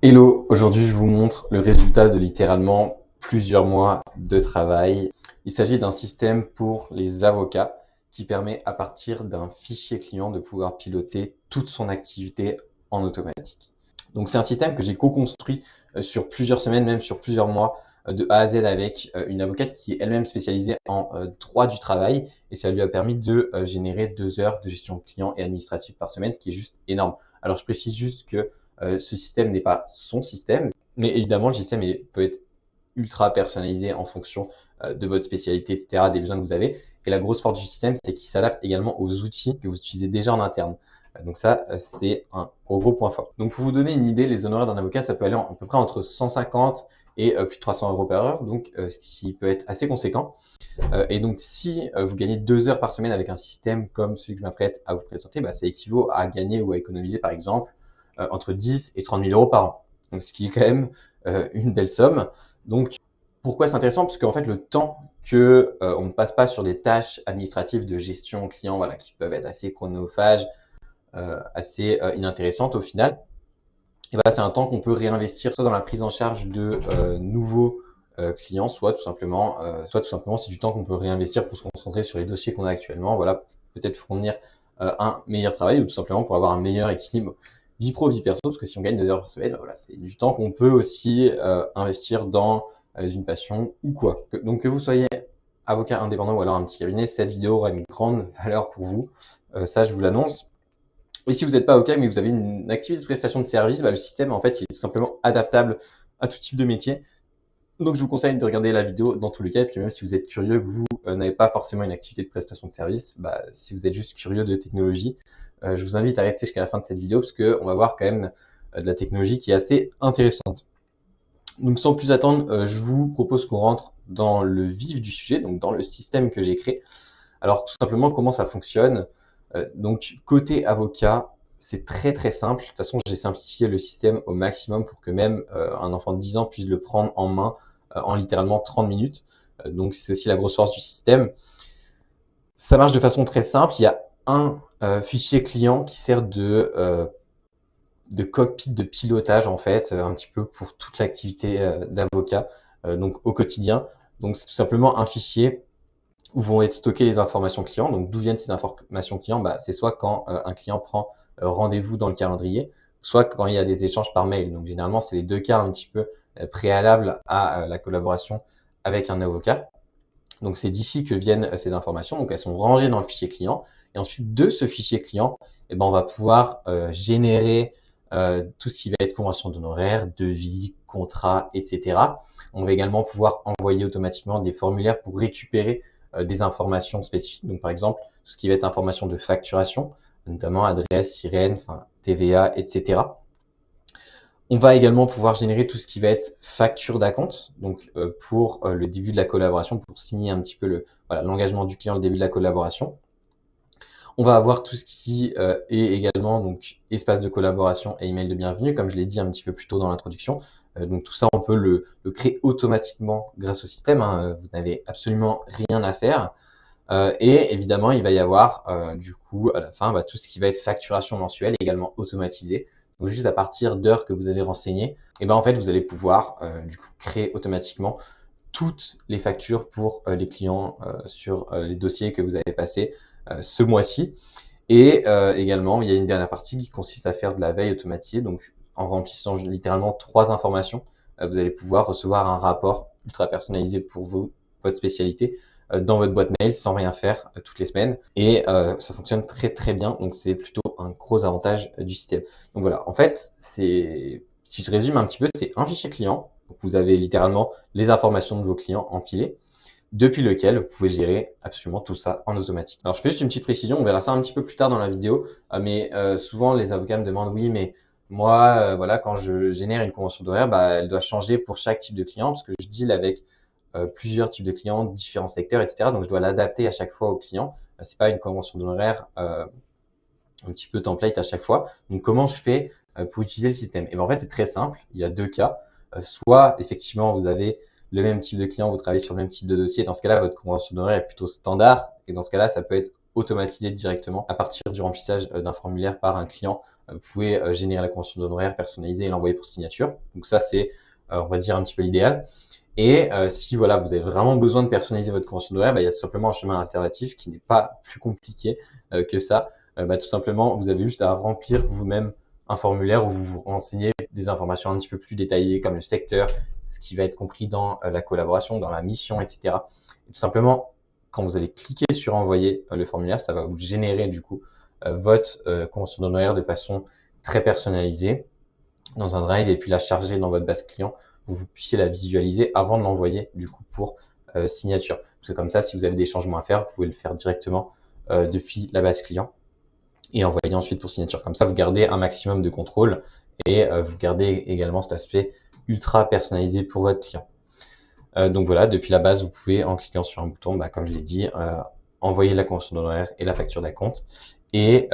Hello, aujourd'hui je vous montre le résultat de littéralement plusieurs mois de travail. Il s'agit d'un système pour les avocats qui permet à partir d'un fichier client de pouvoir piloter toute son activité en automatique. Donc c'est un système que j'ai co-construit sur plusieurs semaines, même sur plusieurs mois, de A à Z avec une avocate qui est elle-même spécialisée en droit du travail et ça lui a permis de générer 2 heures de gestion client et administrative par semaine, ce qui est juste énorme. Alors je précise juste que ce système n'est pas son système, mais évidemment, le système peut être ultra personnalisé en fonction de votre spécialité, etc., des besoins que vous avez. Et la grosse force du système, c'est qu'il s'adapte également aux outils que vous utilisez déjà en interne. Donc ça, c'est un gros point fort. Donc pour vous donner une idée, les honoraires d'un avocat, ça peut aller à peu près entre 150 et plus de 300 euros par heure, donc ce qui peut être assez conséquent. Et donc si vous gagnez 2 heures par semaine avec un système comme celui que je m'apprête à vous présenter, ça équivaut à gagner ou à économiser par exemple entre 10 et 30 000 euros par an. Donc, ce qui est quand même une belle somme. Donc, pourquoi c'est intéressant? Parce qu'en fait, le temps que on ne passe pas sur des tâches administratives de gestion client, voilà, qui peuvent être assez chronophages, assez inintéressantes au final, et c'est un temps qu'on peut réinvestir soit dans la prise en charge de nouveaux clients, soit tout simplement c'est du temps qu'on peut réinvestir pour se concentrer sur les dossiers qu'on a actuellement, voilà, peut-être fournir un meilleur travail ou tout simplement pour avoir un meilleur équilibre vie pro, vie perso, parce que si on gagne 2 heures par semaine, voilà, c'est du temps qu'on peut aussi investir dans une passion ou quoi. Donc que vous soyez avocat indépendant ou alors un petit cabinet, cette vidéo aura une grande valeur pour vous, ça je vous l'annonce. Et si vous n'êtes pas avocat mais vous avez une activité de prestation de service, le système en fait il est tout simplement adaptable à tout type de métier. Donc je vous conseille de regarder la vidéo dans tous les cas, et puis même si vous êtes curieux, que vous n'avez pas forcément une activité de prestation de service, si vous êtes juste curieux de technologie, je vous invite à rester jusqu'à la fin de cette vidéo parce qu'on va voir quand même de la technologie qui est assez intéressante. Donc sans plus attendre, je vous propose qu'on rentre dans le vif du sujet, donc dans le système que j'ai créé. Alors tout simplement comment ça fonctionne. Donc côté avocat, c'est très simple. De toute façon, j'ai simplifié le système au maximum pour que même un enfant de 10 ans puisse le prendre en main en littéralement 30 minutes. Donc c'est aussi la grosse force du système. Ça marche de façon très simple. Il y a un fichier client qui sert de cockpit de pilotage en fait, un petit peu pour toute l'activité d'avocat, donc au quotidien. Donc c'est tout simplement un fichier où vont être stockées les informations clients. Donc d'où viennent ces informations clients? C'est soit quand un client prend rendez-vous dans le calendrier, soit quand il y a des échanges par mail. Donc généralement, c'est les deux cas un petit peu préalables à la collaboration avec un avocat. Donc c'est d'ici que viennent ces informations. Donc elles sont rangées dans le fichier client. Et ensuite de ce fichier client, on va pouvoir générer tout ce qui va être convention d'honoraires, devis, contrat, etc. On va également pouvoir envoyer automatiquement des formulaires pour récupérer des informations spécifiques. Donc par exemple, tout ce qui va être information de facturation, notamment adresse, sirène, TVA, etc. On va également pouvoir générer tout ce qui va être facture d'acompte, donc pour le début de la collaboration, pour signer un petit peu l'engagement du client, le début de la collaboration. On va avoir tout ce qui est également donc espace de collaboration et email de bienvenue, comme je l'ai dit un petit peu plus tôt dans l'introduction. Donc tout ça, on peut le créer automatiquement grâce au système. Vous n'avez absolument rien à faire. Et évidemment, il va y avoir du coup à la fin tout ce qui va être facturation mensuelle, également automatisé. Donc juste à partir d'heures que vous allez renseigner, et en fait vous allez pouvoir du coup créer automatiquement toutes les factures pour les clients sur les dossiers que vous avez passés ce mois-ci. Et également, il y a une dernière partie qui consiste à faire de la veille automatisée. Donc en remplissant littéralement 3 informations, vous allez pouvoir recevoir un rapport ultra personnalisé pour vous, votre spécialité, dans votre boîte mail sans rien faire toutes les semaines. Et ça fonctionne très bien. Donc c'est plutôt un gros avantage du système. Donc voilà, en fait, si je résume un petit peu, c'est un fichier client. Donc vous avez littéralement les informations de vos clients empilées, depuis lequel vous pouvez gérer absolument tout ça en automatique. Alors je fais juste une petite précision, on verra ça un petit peu plus tard dans la vidéo, mais souvent les avocats me demandent oui, mais moi voilà, quand je génère une convention d'honoraires, elle doit changer pour chaque type de client parce que je deal avec plusieurs types de clients, différents secteurs, etc. Donc je dois l'adapter à chaque fois au client. C'est pas une convention d'honoraires un petit peu template à chaque fois. Donc comment je fais pour utiliser le système? Et en fait c'est très simple, il y a deux cas. Soit effectivement vous avez le même type de client, vous travaillez sur le même type de dossier. Dans ce cas-là, votre convention d'honoraires est plutôt standard. Et dans ce cas-là, ça peut être automatiser directement à partir du remplissage d'un formulaire par un client. Vous pouvez générer la convention d'honoraires, personnaliser et l'envoyer pour signature. Donc ça, c'est, on va dire, un petit peu l'idéal. Et si voilà, vous avez vraiment besoin de personnaliser votre convention d'honoraires, il y a tout simplement un chemin alternatif qui n'est pas plus compliqué que ça. Tout simplement, vous avez juste à remplir vous-même un formulaire où vous vous renseignez des informations un petit peu plus détaillées comme le secteur, ce qui va être compris dans la collaboration, dans la mission, etc. Et tout simplement, quand vous allez cliquer sur envoyer le formulaire, ça va vous générer du coup votre convention d'honoraires de façon très personnalisée dans un drive et puis la charger dans votre base client pour que vous puissiez la visualiser avant de l'envoyer du coup pour signature. Parce que comme ça, si vous avez des changements à faire, vous pouvez le faire directement depuis la base client et envoyer ensuite pour signature. Comme ça, vous gardez un maximum de contrôle et vous gardez également cet aspect ultra personnalisé pour votre client. Donc voilà, depuis la base, vous pouvez, en cliquant sur un bouton, comme je l'ai dit, envoyer la convention d'honoraires et la facture d'acompte. Et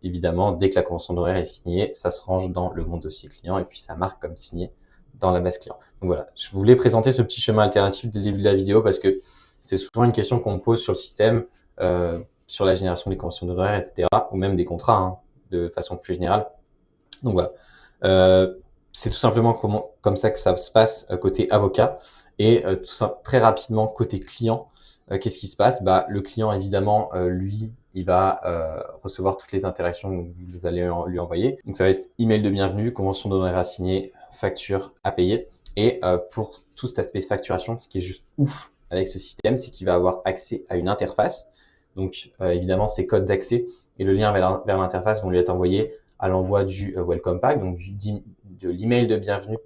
évidemment, dès que la convention d'honoraires est signée, ça se range dans le bon dossier client et puis ça marque comme signé dans la base client. Donc voilà, je voulais présenter ce petit chemin alternatif dès le début de la vidéo parce que c'est souvent une question qu'on me pose sur le système, sur la génération des conventions d'honoraires, etc. ou même des contrats, hein, de façon plus générale. Donc voilà. C'est tout simplement comme ça que ça se passe côté avocat et tout ça, très rapidement côté client. Qu'est-ce qui se passe? Le client, évidemment, lui, il va recevoir toutes les interactions que vous allez lui envoyer. Donc, ça va être email de bienvenue, convention d'honoraires à signer, facture à payer. Et pour tout cet aspect de facturation, ce qui est juste ouf avec ce système, c'est qu'il va avoir accès à une interface. Donc, évidemment, ces codes d'accès et le lien vers l'interface vont lui être envoyés à l'envoi du Welcome Pack, donc de l'email de bienvenue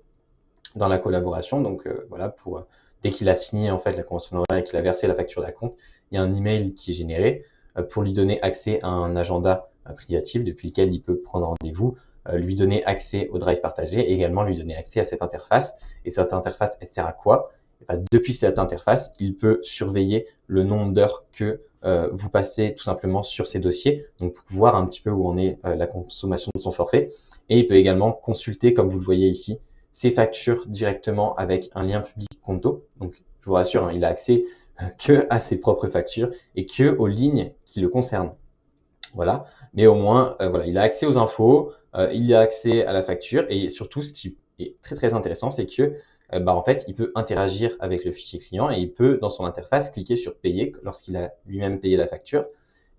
dans la collaboration. Donc voilà, pour dès qu'il a signé en fait la convention d'honoraires et qu'il a versé la facture d'acompte, il y a un email qui est généré pour lui donner accès à un agenda privatif depuis lequel il peut prendre rendez-vous, lui donner accès au drive partagé et également lui donner accès à cette interface. Et cette interface, elle sert à quoi? Depuis cette interface, il peut surveiller le nombre d'heures que vous passez tout simplement sur ces dossiers, donc pour voir un petit peu où en est la consommation de son forfait. Et il peut également consulter, comme vous le voyez ici, ses factures directement avec un lien public Conto. Donc je vous rassure, hein, il a accès que à ses propres factures et que aux lignes qui le concernent. Voilà, mais au moins, voilà, il a accès aux infos, il a accès à la facture et surtout, ce qui est très très intéressant, c'est que en fait, il peut interagir avec le fichier client et il peut, dans son interface, cliquer sur payer lorsqu'il a lui-même payé la facture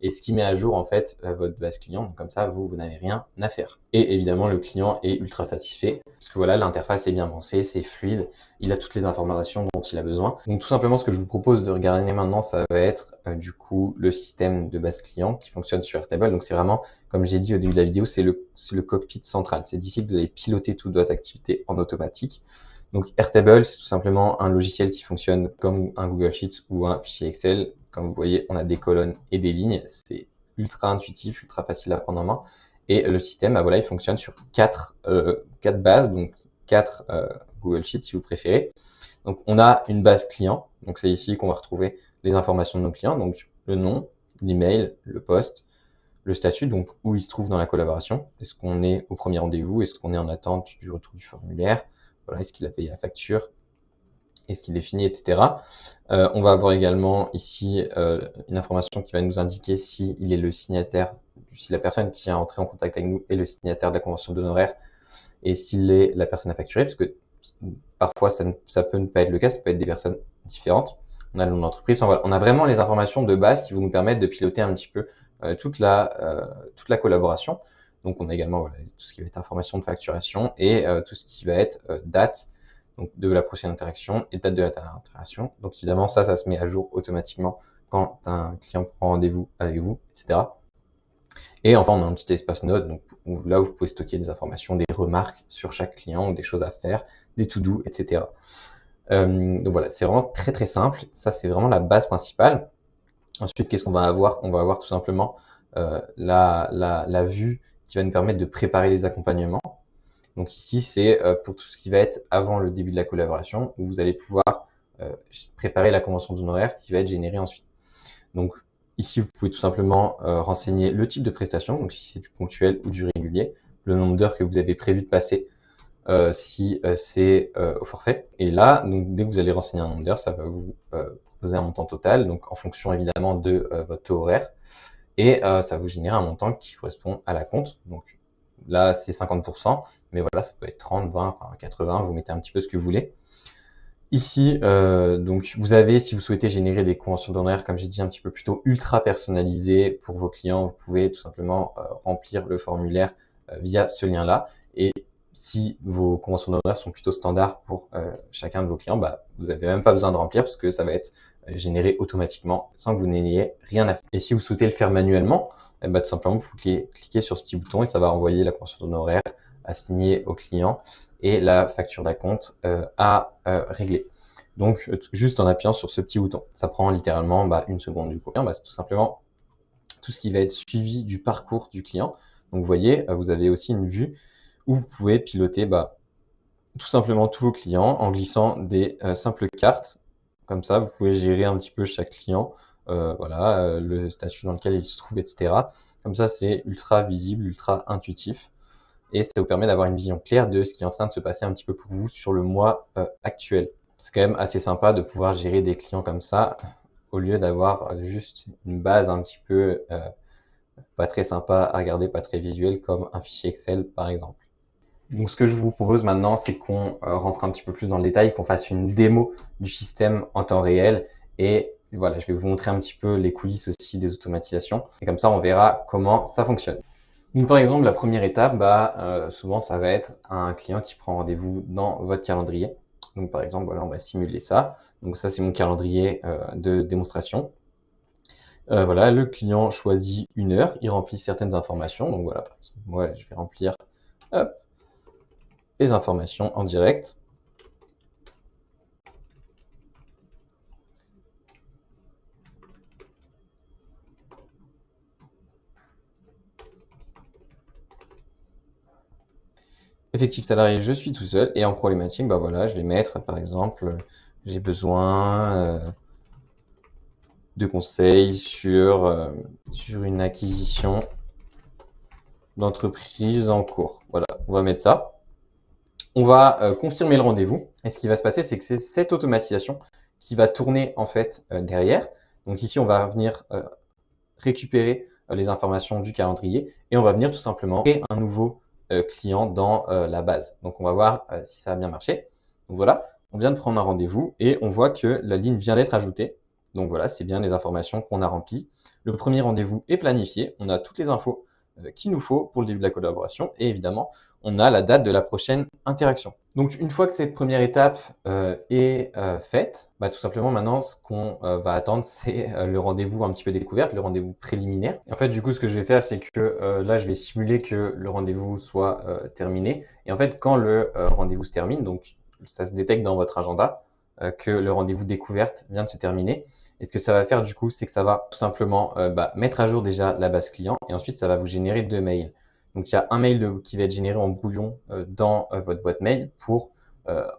et ce qui met à jour en fait votre base client. Donc comme ça, vous n'avez rien à faire. Et évidemment, le client est ultra satisfait parce que voilà, l'interface est bien pensée, c'est fluide, il a toutes les informations dont il a besoin. Donc tout simplement, ce que je vous propose de regarder maintenant, ça va être du coup le système de base client qui fonctionne sur Airtable. Donc c'est vraiment, comme j'ai dit au début de la vidéo, c'est le cockpit central. C'est d'ici que vous allez piloter toute votre activité en automatique. Donc Airtable, c'est tout simplement un logiciel qui fonctionne comme un Google Sheets ou un fichier Excel. Comme vous voyez, on a des colonnes et des lignes. C'est ultra intuitif, ultra facile à prendre en main. Et le système, voilà, il fonctionne sur quatre bases, donc 4 Google Sheets si vous préférez. Donc on a une base client. Donc c'est ici qu'on va retrouver les informations de nos clients. Donc le nom, l'email, le poste, le statut, donc où il se trouve dans la collaboration. Est-ce qu'on est au premier rendez-vous? Est-ce qu'on est en attente du retour du formulaire? Voilà, est-ce qu'il a payé la facture? Est-ce qu'il est fini, etc. On va avoir également ici une information qui va nous indiquer si il est le signataire, si la personne qui est entrée en contact avec nous est le signataire de la convention d'honoraires et s'il est la personne à facturer, parce que parfois ça peut ne pas être le cas, ça peut être des personnes différentes. On a le nom d'entreprise, voilà. On a vraiment les informations de base qui vont nous permettre de piloter un petit peu toute la collaboration. Donc on a également voilà, tout ce qui va être information de facturation et tout ce qui va être date donc, de la prochaine interaction et date de la dernière interaction. Donc évidemment ça se met à jour automatiquement quand un client prend rendez-vous avec vous, etc. Et enfin on a un petit espace note, donc là où vous pouvez stocker des informations, des remarques sur chaque client, des choses à faire, des to-do, etc. Donc voilà, c'est vraiment très très simple. Ça c'est vraiment la base principale. Ensuite, qu'est-ce qu'on va avoir? On va avoir tout simplement la vue qui va nous permettre de préparer les accompagnements. Donc ici, c'est pour tout ce qui va être avant le début de la collaboration, où vous allez pouvoir préparer la convention d'honoraires qui va être générée ensuite. Donc ici, vous pouvez tout simplement renseigner le type de prestation, donc si c'est du ponctuel ou du régulier, le nombre d'heures que vous avez prévu de passer si c'est au forfait. Et là, donc, dès que vous allez renseigner un nombre d'heures, ça va vous proposer un montant total, donc en fonction évidemment de votre taux horaire. Et ça va vous générer un montant qui correspond à l'acompte. Donc là, c'est 50%, mais voilà, ça peut être 30, 20, enfin 80, vous mettez un petit peu ce que vous voulez. Ici, donc vous avez, si vous souhaitez générer des conventions d'honoraires, comme j'ai dit un petit peu plus tôt, ultra personnalisées pour vos clients, vous pouvez tout simplement remplir le formulaire via ce lien-là. Et si vos conventions d'honoraires sont plutôt standards pour chacun de vos clients, bah, vous n'avez même pas besoin de remplir parce que ça va être généré automatiquement sans que vous n'ayez rien à faire. Et si vous souhaitez le faire manuellement, bah, tout simplement, vous cliquez sur ce petit bouton et ça va envoyer la convention d'honoraires à signer au client et la facture d'acompte à régler. Donc, juste en appuyant sur ce petit bouton. Ça prend littéralement une seconde du coup. C'est tout simplement tout ce qui va être suivi du parcours du client. Donc, vous voyez, vous avez aussi une vue où vous pouvez piloter tout simplement tous vos clients en glissant des simples cartes. Comme ça, vous pouvez gérer un petit peu chaque client, le statut dans lequel il se trouve, etc. Comme ça, c'est ultra visible, ultra intuitif. Et ça vous permet d'avoir une vision claire de ce qui est en train de se passer un petit peu pour vous sur le mois actuel. C'est quand même assez sympa de pouvoir gérer des clients comme ça, au lieu d'avoir juste une base un petit peu pas très sympa à regarder, pas très visuelle, comme un fichier Excel par exemple. Donc ce que je vous propose maintenant, c'est qu'on rentre un petit peu plus dans le détail, qu'on fasse une démo du système en temps réel. Et voilà, je vais vous montrer un petit peu les coulisses aussi des automatisations. Et comme ça, on verra comment ça fonctionne. Donc par exemple, la première étape, souvent ça va être un client qui prend rendez-vous dans votre calendrier. Donc par exemple, voilà, on va simuler ça. Donc ça, c'est mon calendrier de démonstration. Voilà, le client choisit une heure, il remplit certaines informations. Donc voilà, par exemple, moi, je vais remplir les informations en direct. Effectif salarié, je suis tout seul. Et en problématique, voilà, je vais mettre, par exemple, j'ai besoin de conseils sur une acquisition d'entreprise en cours. Voilà, on va mettre ça. On va confirmer le rendez-vous. Et ce qui va se passer, c'est que c'est cette automatisation qui va tourner en fait derrière. Donc ici, on va venir récupérer les informations du calendrier et on va venir tout simplement créer un nouveau client dans la base. Donc on va voir si ça a bien marché. Donc voilà, on vient de prendre un rendez-vous et on voit que la ligne vient d'être ajoutée. Donc voilà, c'est bien les informations qu'on a remplies. Le premier rendez-vous est planifié. On a toutes les infos qu'il nous faut pour le début de la collaboration et évidemment, on a la date de la prochaine interaction. Donc une fois que cette première étape est faite, tout simplement maintenant ce qu'on va attendre c'est le rendez-vous un petit peu découverte, le rendez-vous préliminaire. Et en fait du coup ce que je vais faire c'est que là je vais simuler que le rendez-vous soit terminé. Et en fait quand le rendez-vous se termine, donc ça se détecte dans votre agenda que le rendez-vous découverte vient de se terminer. Et ce que ça va faire du coup, c'est que ça va tout simplement mettre à jour déjà la base client et ensuite ça va vous générer 2 mails. Donc il y a un mail qui va être généré en brouillon dans votre boîte mail pour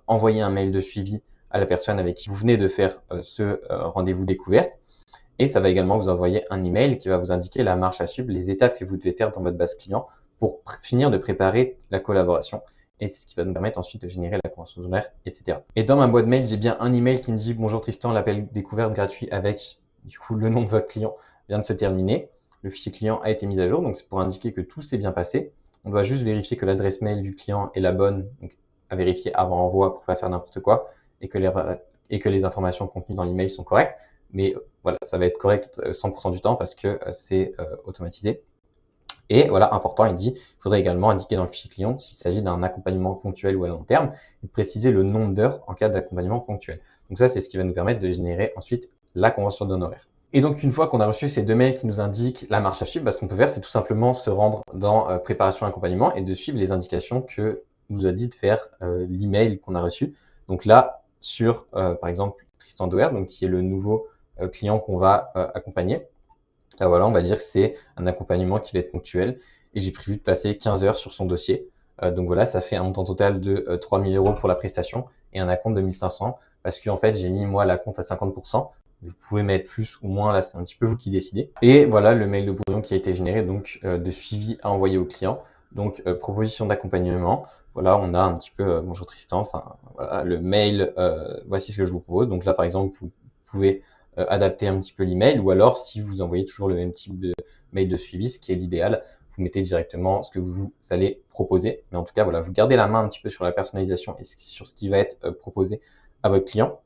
envoyer un mail de suivi à la personne avec qui vous venez de faire ce rendez-vous découverte. Et ça va également vous envoyer un email qui va vous indiquer la marche à suivre, les étapes que vous devez faire dans votre base client pour finir de préparer la collaboration. Et c'est ce qui va nous permettre ensuite de générer la convention d'honoraires, etc. Et dans ma boîte mail, j'ai bien un email qui me dit « Bonjour Tristan, l'appel découverte gratuit avec du coup le nom de votre client vient de se terminer. Le fichier client a été mis à jour, donc c'est pour indiquer que tout s'est bien passé. On doit juste vérifier que l'adresse mail du client est la bonne, donc à vérifier avant envoi pour ne pas faire n'importe quoi, et que les informations contenues dans l'email sont correctes. Mais voilà, ça va être correct 100% du temps parce que c'est automatisé. Et voilà, important, il dit, il faudrait également indiquer dans le fichier client s'il s'agit d'un accompagnement ponctuel ou à long terme, et préciser le nombre d'heures en cas d'accompagnement ponctuel. Donc ça, c'est ce qui va nous permettre de générer ensuite la convention d'honoraires. Et donc, une fois qu'on a reçu ces 2 mails qui nous indiquent la marche à suivre, ce qu'on peut faire, c'est tout simplement se rendre dans préparation accompagnement et de suivre les indications que nous a dit de faire l'email qu'on a reçu. Donc là, sur, par exemple, Tristan Doer, donc qui est le nouveau client qu'on va accompagner, voilà, on va dire que c'est un accompagnement qui va être ponctuel et j'ai prévu de passer 15 heures sur son dossier. Donc voilà, ça fait un montant total de 3 000 € pour la prestation et un acompte de 1 500 parce qu'en fait, j'ai mis moi l'acompte à 50%. Vous pouvez mettre plus ou moins, là c'est un petit peu vous qui décidez. Et voilà le mail de brouillon qui a été généré, donc de suivi à envoyer au client. Donc, proposition d'accompagnement. Voilà, on a un petit peu bonjour Tristan, enfin voilà, le mail, voici ce que je vous propose. Donc là, par exemple, vous pouvez adapter un petit peu l'email, ou alors si vous envoyez toujours le même type de mail de suivi, ce qui est l'idéal, vous mettez directement ce que vous allez proposer. Mais en tout cas, voilà, vous gardez la main un petit peu sur la personnalisation et sur ce qui va être proposé à votre client.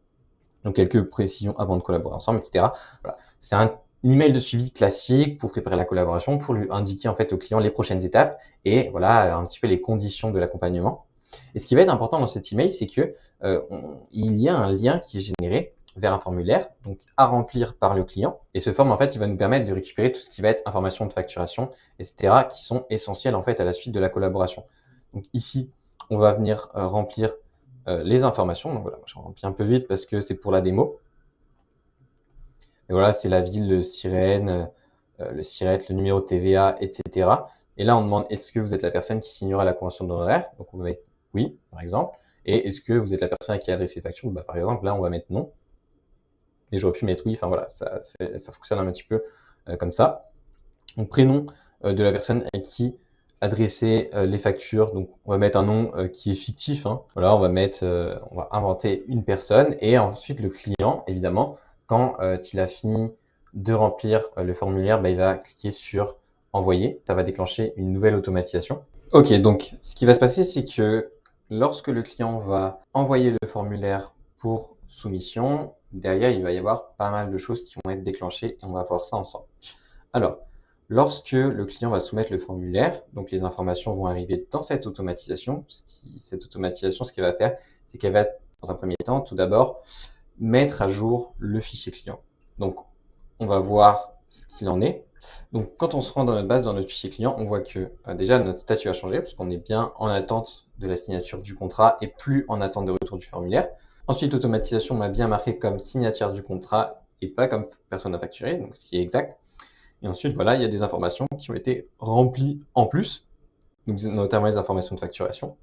Donc quelques précisions avant de collaborer ensemble, etc. Voilà. C'est un email de suivi classique pour préparer la collaboration, pour lui indiquer en fait au client les prochaines étapes et voilà un petit peu les conditions de l'accompagnement. Et ce qui va être important dans cet email, c'est que il y a un lien qui est généré vers un formulaire, donc à remplir par le client. Et ce forme, en fait, il va nous permettre de récupérer tout ce qui va être information de facturation, etc., qui sont essentielles en fait à la suite de la collaboration. Donc ici, on va venir remplir les informations. Donc voilà, je remplis un peu vite parce que c'est pour la démo. Et voilà, c'est la ville, le SIREN, le SIRET, le numéro de TVA, etc. Et là, on demande est-ce que vous êtes la personne qui signera la convention d'honoraires? Donc on va mettre oui, par exemple. Et est-ce que vous êtes la personne à qui adresse les factures? Bah, par exemple, là, on va mettre non. Et j'aurais pu mettre oui. Enfin voilà, ça fonctionne un petit peu comme ça. Donc prénom de la personne à qui adresser les factures. Donc on va mettre un nom qui est fictif. Hein. Voilà, on va inventer une personne et ensuite le client, évidemment, quand il a fini de remplir le formulaire, bah, il va cliquer sur envoyer. Ça va déclencher une nouvelle automatisation. Ok, donc ce qui va se passer, c'est que lorsque le client va envoyer le formulaire pour soumission, derrière, il va y avoir pas mal de choses qui vont être déclenchées et on va voir ça ensemble. Alors, lorsque le client va soumettre le formulaire, donc les informations vont arriver dans cette automatisation. Cette automatisation, ce qu'elle va faire, c'est qu'elle va, dans un premier temps, tout d'abord, mettre à jour le fichier client. Donc, on va voir ce qu'il en est. Donc, quand on se rend dans notre base, dans notre fichier client, on voit que déjà notre statut a changé parce qu'on est bien en attente de la signature du contrat et plus en attente de retour du formulaire. Ensuite, l'automatisation m'a bien marqué comme signataire du contrat et pas comme personne à facturer, donc ce qui est exact. Et ensuite, voilà, il y a des informations qui ont été remplies en plus, donc notamment les informations de facturation.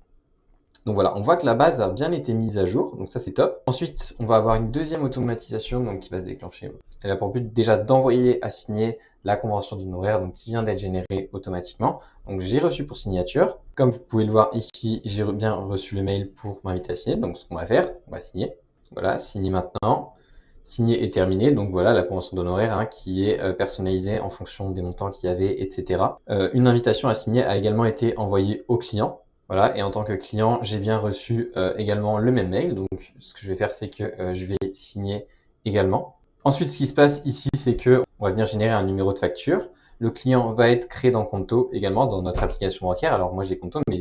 Donc voilà, on voit que la base a bien été mise à jour, donc ça c'est top. Ensuite, on va avoir une deuxième automatisation donc, qui va se déclencher. Elle a pour but déjà d'envoyer à signer la convention d'honoraires donc qui vient d'être générée automatiquement. Donc j'ai reçu pour signature. Comme vous pouvez le voir ici, j'ai bien reçu le mail pour m'inviter à signer. Donc ce qu'on va faire, on va signer. Voilà, signer maintenant. Signé et terminé, donc voilà la convention d'honoraires hein, qui est personnalisée en fonction des montants qu'il y avait, etc. Une invitation à signer a également été envoyée au client. Voilà, et en tant que client, j'ai bien reçu également le même mail. Donc, ce que je vais faire, c'est que je vais signer également. Ensuite, ce qui se passe ici, c'est que on va venir générer un numéro de facture. Le client va être créé dans Conto également dans notre application bancaire. Alors, moi, j'ai Conto, mais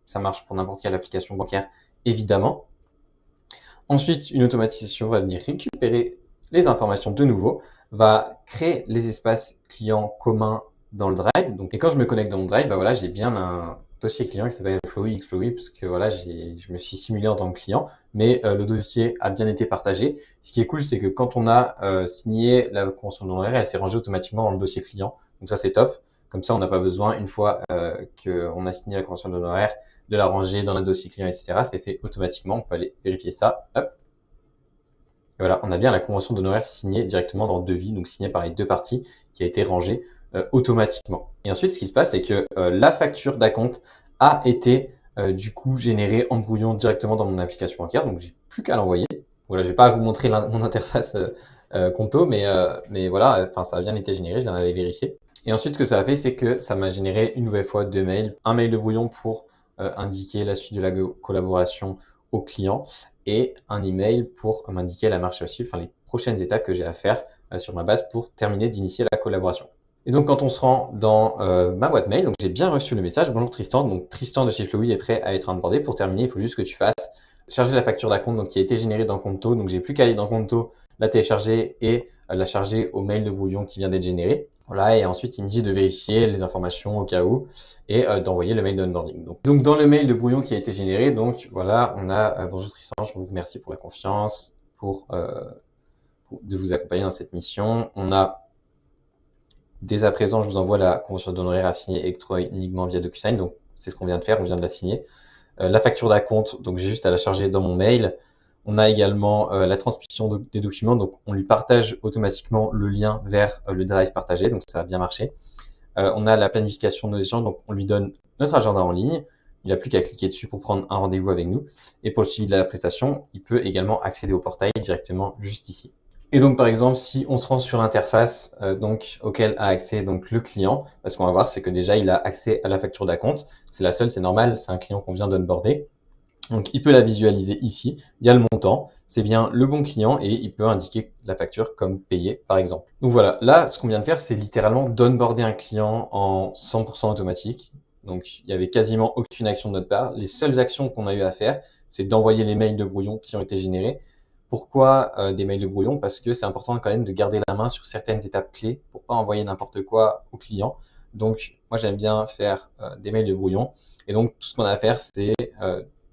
ça marche pour n'importe quelle application bancaire, évidemment. Ensuite, une automatisation va venir récupérer les informations de nouveau, va créer les espaces clients communs dans le Drive. Donc, et quand je me connecte dans mon Drive, bah voilà, j'ai bien un dossier client qui s'appelle Flowy Xflowy parce que voilà, je me suis simulé en tant que client, mais le dossier a bien été partagé. Ce qui est cool, c'est que quand on a signé la convention d'honoraires, elle s'est rangée automatiquement dans le dossier client. Donc ça, c'est top. Comme ça, on n'a pas besoin, une fois qu'on a signé la convention d'honoraires, de la ranger dans le dossier client, etc. C'est fait automatiquement. On peut aller vérifier ça. Hop. Et voilà, on a bien la convention d'honoraires signée directement dans le devis, donc signée par les deux parties, qui a été rangée automatiquement. Et ensuite, ce qui se passe, c'est que la facture d'acompte a été du coup générée en brouillon directement dans mon application bancaire, donc j'ai plus qu'à l'envoyer. Voilà, je vais pas vous montrer mon interface Conto, mais voilà, enfin ça a bien été généré, je viens d'aller vérifier. Et ensuite, ce que ça a fait, c'est que ça m'a généré une nouvelle fois deux mails. Un mail de brouillon pour indiquer la suite de la collaboration au client et un email pour m'indiquer la marche à suivre, enfin les prochaines étapes que j'ai à faire sur ma base pour terminer d'initier la collaboration. Et donc quand on se rend dans ma boîte mail, donc j'ai bien reçu le message, bonjour Tristan, donc Tristan de chez Flowy est prêt à être onboardé. Pour terminer, il faut juste que tu fasses charger la facture d'acompte donc qui a été générée dans Conto, donc j'ai plus qu'à aller dans Conto, la télécharger et la charger au mail de brouillon qui vient d'être généré. Voilà, et ensuite il me dit de vérifier les informations au cas où et d'envoyer le mail d'onboarding. Donc dans le mail de brouillon qui a été généré, donc voilà, on a bonjour Tristan, je vous remercie pour la confiance, de vous accompagner dans cette mission. On a dès à présent, je vous envoie la convention d'honoraires à signer électroniquement via DocuSign. Donc c'est ce qu'on vient de faire, on vient de la signer. La facture d'acompte, donc j'ai juste à la charger dans mon mail. On a également la transmission des documents, donc on lui partage automatiquement le lien vers le drive partagé, donc ça a bien marché. On a la planification de nos échanges, donc on lui donne notre agenda en ligne. Il n'a plus qu'à cliquer dessus pour prendre un rendez-vous avec nous. Et pour le suivi de la prestation, il peut également accéder au portail directement juste ici. Et donc par exemple, si on se rend sur l'interface auquel a accès donc le client, ce qu'on va voir, c'est que déjà il a accès à la facture d'acompte. C'est la seule, c'est normal, c'est un client qu'on vient d'onboarder. Donc il peut la visualiser ici, il y a le montant, c'est bien le bon client et il peut indiquer la facture comme payée par exemple. Donc voilà, là ce qu'on vient de faire, c'est littéralement d'onboarder un client en 100% automatique. Donc il n'y avait quasiment aucune action de notre part. Les seules actions qu'on a eu à faire, c'est d'envoyer les mails de brouillon qui ont été générés. Pourquoi des mails de brouillon? Parce que c'est important quand même de garder la main sur certaines étapes clés pour pas envoyer n'importe quoi au client. Donc moi j'aime bien faire des mails de brouillon. Et donc tout ce qu'on a à faire, c'est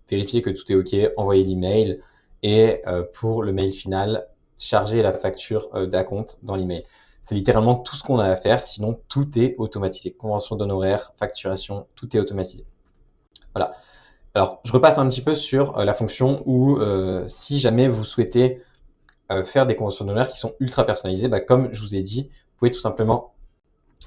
vérifier que tout est OK, envoyer l'email et pour le mail final, charger la facture d'acompte dans l'email. C'est littéralement tout ce qu'on a à faire, sinon tout est automatisé. Convention d'honoraires, facturation, tout est automatisé. Voilà. Alors, je repasse un petit peu sur la fonction où si jamais vous souhaitez faire des conventions d'honoraires qui sont ultra personnalisées, comme je vous ai dit, vous pouvez tout simplement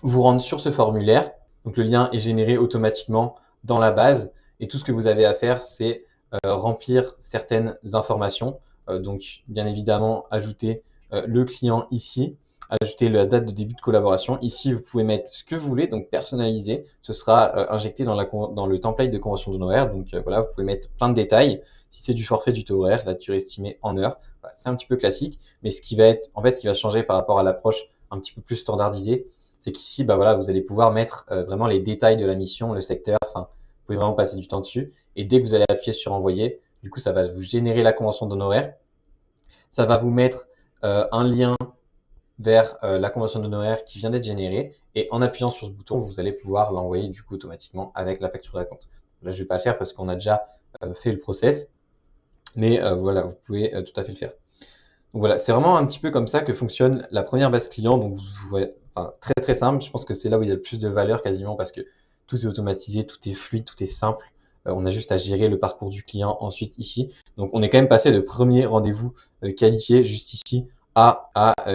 vous rendre sur ce formulaire. Donc, le lien est généré automatiquement dans la base et tout ce que vous avez à faire, c'est remplir certaines informations. Donc, bien évidemment, ajouter le client ici, ajouter la date de début de collaboration. Ici, vous pouvez mettre ce que vous voulez, donc personnaliser. Ce sera injecté dans le template de convention d'honoraires. Donc voilà, vous pouvez mettre plein de détails. Si c'est du forfait du taux horaire, la durée estimée en heures, voilà, c'est un petit peu classique. Mais ce qui va être, en fait, ce qui va changer par rapport à l'approche un petit peu plus standardisée, c'est qu'ici, voilà, vous allez pouvoir mettre vraiment les détails de la mission, le secteur. Enfin, vous pouvez vraiment passer du temps dessus. Et dès que vous allez appuyer sur envoyer, du coup, ça va vous générer la convention d'honoraires. Ça va vous mettre un lien vers la convention d'honoraires qui vient d'être générée et en appuyant sur ce bouton, vous allez pouvoir l'envoyer du coup automatiquement avec la facture d'acompte. Là, je vais pas le faire parce qu'on a déjà fait le process, mais voilà, vous pouvez tout à fait le faire. Donc voilà, c'est vraiment un petit peu comme ça que fonctionne la première base client. Donc vous voyez, enfin, très très simple. Je pense que c'est là où il y a le plus de valeur quasiment parce que tout est automatisé, tout est fluide, tout est simple. On a juste à gérer le parcours du client ensuite ici. Donc on est quand même passé de premier rendez-vous qualifié juste ici à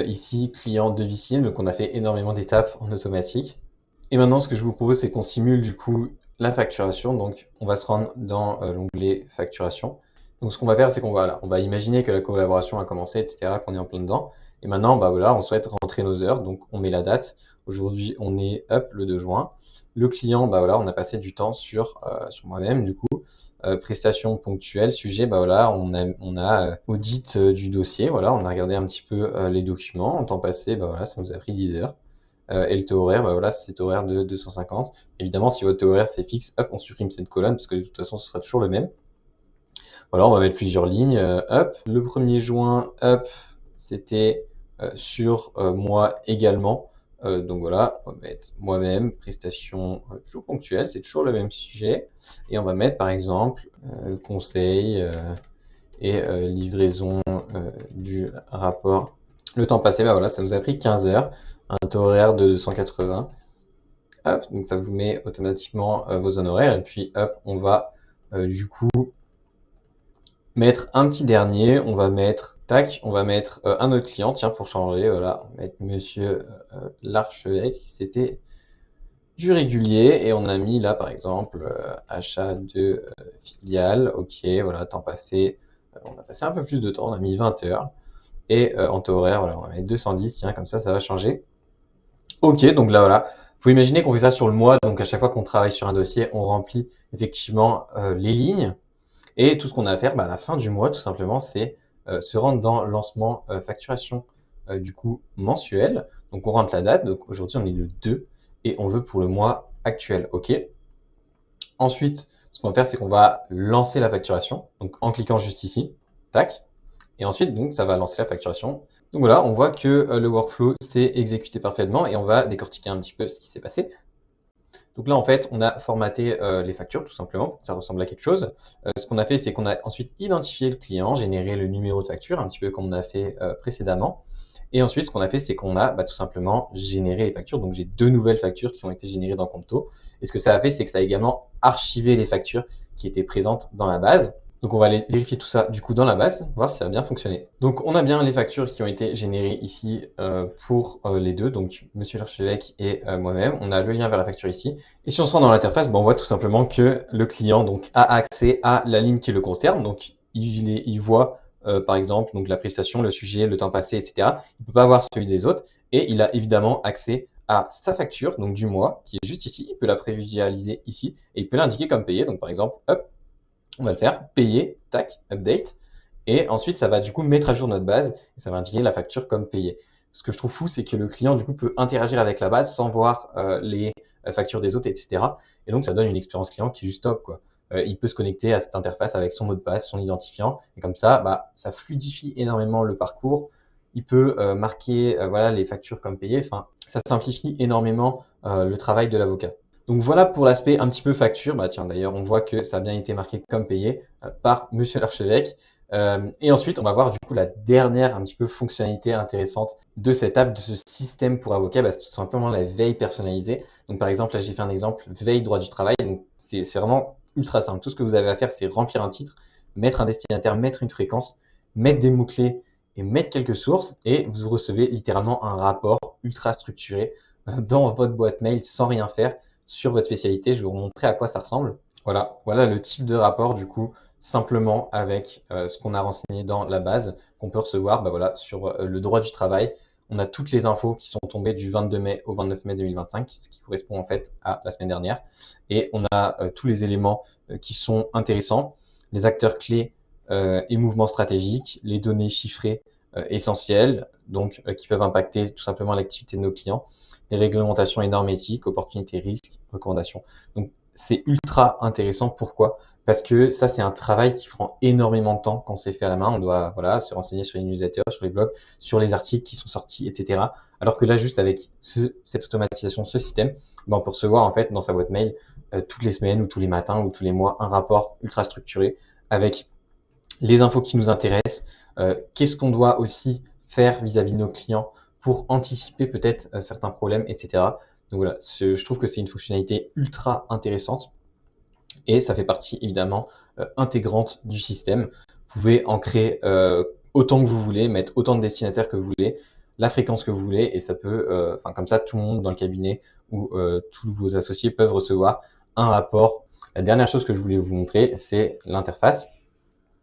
ici client devis. Donc on a fait énormément d'étapes en automatique. Et maintenant ce que je vous propose c'est qu'on simule du coup la facturation. Donc on va se rendre dans l'onglet facturation. Donc ce qu'on va faire c'est qu'on va imaginer que la collaboration a commencé, etc., qu'on est en plein dedans. Et maintenant voilà, on souhaite rentrer nos heures, donc on met la date. Aujourd'hui on est le 2 juin. Le client, voilà, on a passé du temps sur moi-même du coup. Prestations ponctuelles, sujet, voilà, on a audit du dossier, voilà, on a regardé un petit peu les documents. En temps passé, voilà, ça nous a pris 10 heures. Et le taux horaire, voilà, c'est taux horaire de 250. Évidemment, si votre taux horaire c'est fixe, on supprime cette colonne parce que de toute façon, ce sera toujours le même. Voilà, on va mettre plusieurs lignes. Le 1er juin, c'était sur moi également. Donc voilà, on va mettre moi-même, prestations toujours ponctuelles, c'est toujours le même sujet. Et on va mettre par exemple conseil et livraison du rapport. Le temps passé, voilà, ça nous a pris 15 heures, un taux horaire de 280. Donc ça vous met automatiquement vos honoraires. Et puis on va du coup mettre un petit dernier, on va mettre un autre client, tiens, pour changer, voilà, on va mettre monsieur l'archevêque, c'était du régulier, et on a mis là par exemple achat de filiale, ok, voilà, temps passé, on a passé un peu plus de temps, on a mis 20 heures, et en taux horaire, voilà, on va mettre 210, tiens, comme ça va changer. Ok, donc là voilà, faut imaginer qu'on fait ça sur le mois, donc à chaque fois qu'on travaille sur un dossier, on remplit effectivement les lignes. Et tout ce qu'on a à faire à la fin du mois, tout simplement, c'est se rendre dans lancement facturation du coup mensuel. Donc on rentre la date, donc aujourd'hui on est le 2 et on veut pour le mois actuel, ok. Ensuite, ce qu'on va faire, c'est qu'on va lancer la facturation, donc en cliquant juste ici, tac. Et ensuite, donc, ça va lancer la facturation. Donc voilà, on voit que le workflow s'est exécuté parfaitement et on va décortiquer un petit peu ce qui s'est passé. Donc là, en fait, on a formaté les factures, tout simplement, ça ressemble à quelque chose. Ce qu'on a fait, c'est qu'on a ensuite identifié le client, généré le numéro de facture, un petit peu comme on a fait précédemment. Et ensuite, ce qu'on a fait, c'est qu'on a tout simplement généré les factures. Donc j'ai 2 nouvelles factures qui ont été générées dans Compto. Et ce que ça a fait, c'est que ça a également archivé les factures qui étaient présentes dans la base. Donc on va aller vérifier tout ça du coup dans la base, voir si ça a bien fonctionné. Donc on a bien les factures qui ont été générées ici pour les deux, donc Monsieur l'archevêque et moi-même. On a le lien vers la facture ici. Et si on se rend dans l'interface, on voit tout simplement que le client donc a accès à la ligne qui le concerne. Donc il voit par exemple donc la prestation, le sujet, le temps passé, etc. Il ne peut pas voir celui des autres. Et il a évidemment accès à sa facture, donc du mois, qui est juste ici. Il peut la prévisualiser ici et il peut l'indiquer comme payé. Donc par exemple, hop, on va le faire, payer, tac, update, et ensuite ça va du coup mettre à jour notre base et ça va indiquer la facture comme payée. Ce que je trouve fou, c'est que le client du coup peut interagir avec la base sans voir les factures des autres, etc. Et donc ça donne une expérience client qui est juste top, quoi. Il peut se connecter à cette interface avec son mot de passe, son identifiant, et comme ça, ça fluidifie énormément le parcours. Il peut marquer voilà, les factures comme payées. Enfin, ça simplifie énormément le travail de l'avocat. Donc voilà pour l'aspect un petit peu facture. Tiens, d'ailleurs, on voit que ça a bien été marqué comme payé par Monsieur l'archevêque. Et ensuite, on va voir du coup la dernière un petit peu fonctionnalité intéressante de cette app, de ce système pour avocat, c'est tout simplement la veille personnalisée. Donc par exemple, là j'ai fait un exemple, veille droit du travail. Donc c'est vraiment ultra simple. Tout ce que vous avez à faire, c'est remplir un titre, mettre un destinataire, mettre une fréquence, mettre des mots-clés et mettre quelques sources, et vous recevez littéralement un rapport ultra structuré dans votre boîte mail sans rien faire sur votre spécialité. Je vais vous montrer à quoi ça ressemble. Voilà le type de rapport du coup, simplement avec ce qu'on a renseigné dans la base, qu'on peut recevoir voilà, sur le droit du travail. On a toutes les infos qui sont tombées du 22 mai au 29 mai 2025, ce qui correspond en fait à la semaine dernière. Et on a tous les éléments qui sont intéressants, les acteurs clés et mouvements stratégiques, les données chiffrées essentielles, donc qui peuvent impacter tout simplement l'activité de nos clients, les réglementations et normes éthiques, opportunités, risques, recommandations. Donc c'est ultra intéressant. Pourquoi? Parce que ça, c'est un travail qui prend énormément de temps quand c'est fait à la main. On doit se renseigner sur les newsletters, sur les blogs, sur les articles qui sont sortis, etc. Alors que là, juste avec cette automatisation, ce système, on peut recevoir en fait dans sa boîte mail toutes les semaines ou tous les matins ou tous les mois un rapport ultra structuré avec les infos qui nous intéressent, qu'est-ce qu'on doit aussi faire vis-à-vis de nos clients pour anticiper peut-être certains problèmes, etc. Donc voilà, je trouve que c'est une fonctionnalité ultra intéressante et ça fait partie évidemment intégrante du système. Vous pouvez en créer autant que vous voulez, mettre autant de destinataires que vous voulez, la fréquence que vous voulez, et ça peut, comme ça, tout le monde dans le cabinet ou tous vos associés peuvent recevoir un rapport. La dernière chose que je voulais vous montrer, c'est l'interface.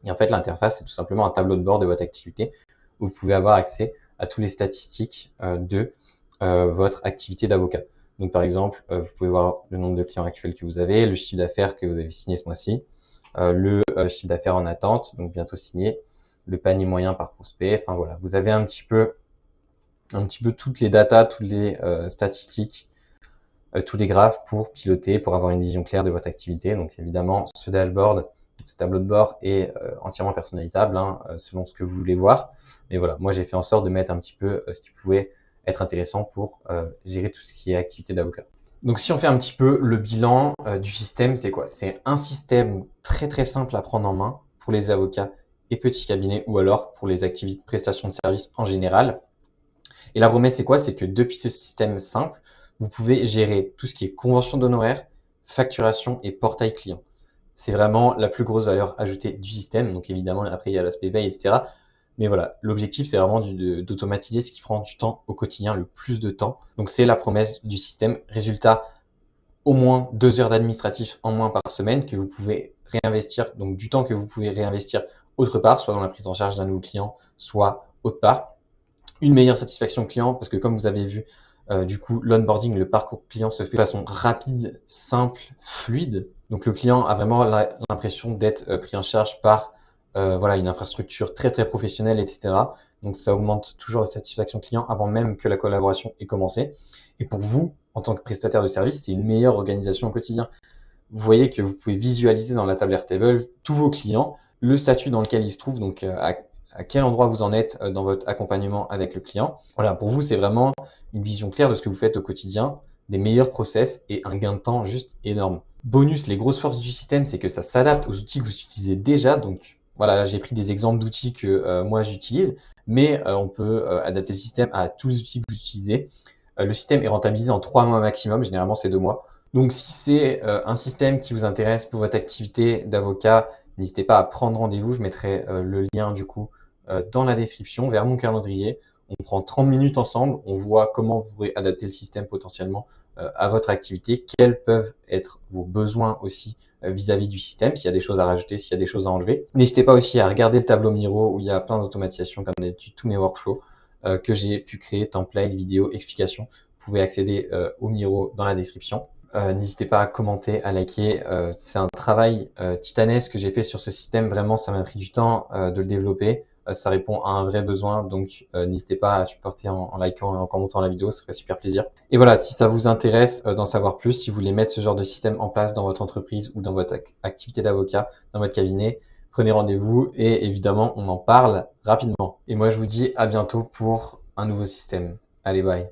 Et en fait, l'interface, c'est tout simplement un tableau de bord de votre activité où vous pouvez avoir accès à toutes les statistiques de votre activité d'avocat. Donc, par exemple, vous pouvez voir le nombre de clients actuels que vous avez, le chiffre d'affaires que vous avez signé ce mois-ci, le chiffre d'affaires en attente, donc bientôt signé, le panier moyen par prospect. Enfin voilà, vous avez un petit peu toutes les datas, toutes les statistiques, tous les graphes pour piloter, pour avoir une vision claire de votre activité. Donc évidemment, ce dashboard, ce tableau de bord est entièrement personnalisable selon ce que vous voulez voir. Mais voilà, moi j'ai fait en sorte de mettre un petit peu ce qui pouvait être intéressant pour gérer tout ce qui est activité d'avocat. Donc si on fait un petit peu le bilan du système, c'est quoi? C'est un système très très simple à prendre en main pour les avocats et petits cabinets, ou alors pour les activités de prestation de services en général. Et la promesse, c'est quoi? C'est que depuis ce système simple, vous pouvez gérer tout ce qui est convention d'honoraires, facturation et portail client. C'est vraiment la plus grosse valeur ajoutée du système. Donc évidemment, après, il y a l'aspect veille, etc. Mais voilà, l'objectif, c'est vraiment d'automatiser ce qui prend du temps au quotidien, le plus de temps. Donc c'est la promesse du système. Résultat, au moins 2 heures d'administratif en moins par semaine que vous pouvez réinvestir, donc du temps que vous pouvez réinvestir autre part, soit dans la prise en charge d'un nouveau client, soit autre part. Une meilleure satisfaction client, parce que comme vous avez vu, du coup, l'onboarding, le parcours client se fait de façon rapide, simple, fluide. Donc le client a vraiment l'impression d'être pris en charge par une infrastructure très très professionnelle, etc. Donc ça augmente toujours la satisfaction client avant même que la collaboration ait commencé. Et pour vous, en tant que prestataire de service, c'est une meilleure organisation au quotidien. Vous voyez que vous pouvez visualiser dans la table Airtable tous vos clients, le statut dans lequel ils se trouvent, donc à quel endroit vous en êtes dans votre accompagnement avec le client. Voilà, pour vous, c'est vraiment une vision claire de ce que vous faites au quotidien, des meilleurs process et un gain de temps juste énorme. Bonus, les grosses forces du système, c'est que ça s'adapte aux outils que vous utilisez déjà. Donc voilà, là j'ai pris des exemples d'outils que moi j'utilise, mais on peut adapter le système à tous les outils que vous utilisez. Le système est rentabilisé en 3 mois maximum, généralement c'est 2 mois. Donc si c'est un système qui vous intéresse pour votre activité d'avocat N'hésitez pas à prendre rendez-vous. Je mettrai le lien du coup dans la description vers mon calendrier. On prend 30 minutes ensemble, on voit comment vous pourrez adapter le système potentiellement à votre activité, quels peuvent être vos besoins aussi vis-à-vis du système, s'il y a des choses à rajouter, s'il y a des choses à enlever. N'hésitez pas aussi à regarder le tableau Miro où il y a plein d'automatisations comme d'habitude, tous mes workflows que j'ai pu créer, templates, vidéos, explications. Vous pouvez accéder au Miro dans la description. N'hésitez pas à commenter, à liker. C'est un travail titanesque que j'ai fait sur ce système. Vraiment, ça m'a pris du temps de le développer. Ça répond à un vrai besoin, donc n'hésitez pas à supporter en likant et en commentant la vidéo, ça ferait super plaisir. Et voilà, si ça vous intéresse d'en savoir plus, si vous voulez mettre ce genre de système en place dans votre entreprise ou dans votre activité d'avocat, dans votre cabinet, prenez rendez-vous et évidemment, on en parle rapidement. Et moi, je vous dis à bientôt pour un nouveau système. Allez, bye.